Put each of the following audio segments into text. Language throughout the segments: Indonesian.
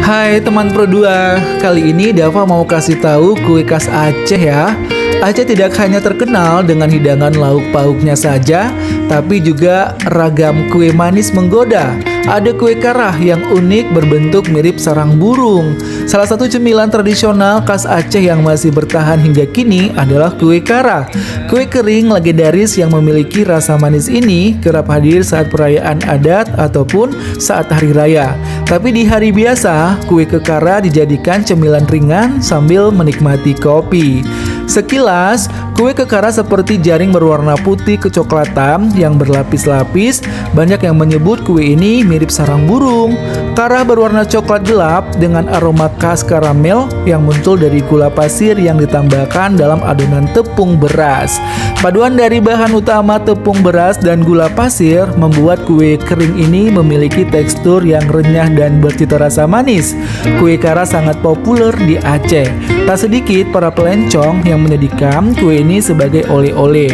Hai teman Pro 2, kali ini Dava mau kasih tahu kue khas Aceh ya. Aceh tidak hanya terkenal dengan hidangan lauk pauknya saja, tapi juga ragam kue manis menggoda. Ada kue karah yang unik berbentuk mirip sarang burung. Salah satu cemilan tradisional khas Aceh yang masih bertahan hingga kini adalah kue karah. Kue kering legendaris yang memiliki rasa manis ini kerap hadir saat perayaan adat ataupun saat hari raya. Tapi di hari biasa, kue kekara dijadikan cemilan ringan sambil menikmati kopi. Sekilas, kue kekara seperti jaring berwarna putih kecoklatan yang berlapis-lapis. Banyak yang menyebut kue ini mirip sarang burung. Karah berwarna coklat gelap dengan aroma khas karamel yang muncul dari gula pasir yang ditambahkan dalam adonan tepung beras. Paduan dari bahan utama tepung beras dan gula pasir membuat kue kering ini memiliki tekstur yang renyah dan bercita rasa manis. Kue kara sangat populer di Aceh. Tak sedikit para pelencong yang menjadikan kue ini sebagai oleh-oleh.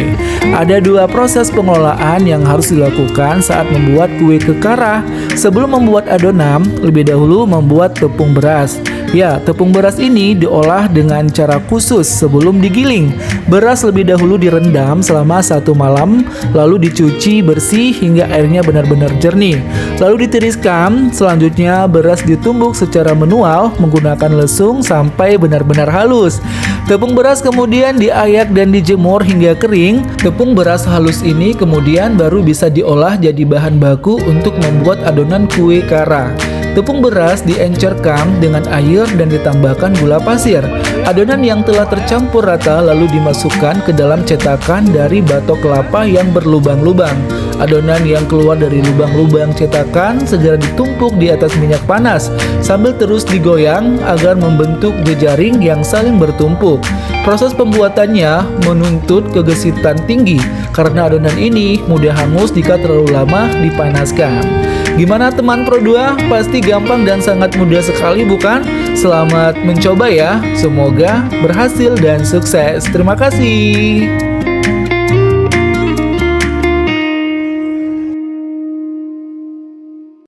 Ada dua proses pengelolaan yang harus dilakukan saat membuat kue kekara. Sebelum membuat adonan, lebih dahulu membuat tepung beras. Ya, tepung beras ini diolah dengan cara khusus sebelum digiling. Beras lebih dahulu direndam selama 1 malam, lalu dicuci bersih hingga airnya benar-benar jernih. Lalu ditiriskan, selanjutnya beras ditumbuk secara manual menggunakan lesung sampai benar-benar halus. Tepung beras kemudian diayak dan dijemur hingga kering. Tepung beras halus ini kemudian baru bisa diolah jadi bahan baku untuk membuat adonan kue kara. Tepung beras diencerkan dengan air dan ditambahkan gula pasir. Adonan yang telah tercampur rata lalu dimasukkan ke dalam cetakan dari batok kelapa yang berlubang-lubang. Adonan yang keluar dari lubang-lubang cetakan segera ditumpuk di atas minyak panas sambil terus digoyang agar membentuk jejaring yang saling bertumpuk. Proses pembuatannya menuntut kegesitan tinggi karena adonan ini mudah hangus jika terlalu lama dipanaskan. Gimana teman Pro 2? Pasti gampang dan sangat mudah sekali bukan? Selamat mencoba ya. Semoga berhasil dan sukses. Terima kasih.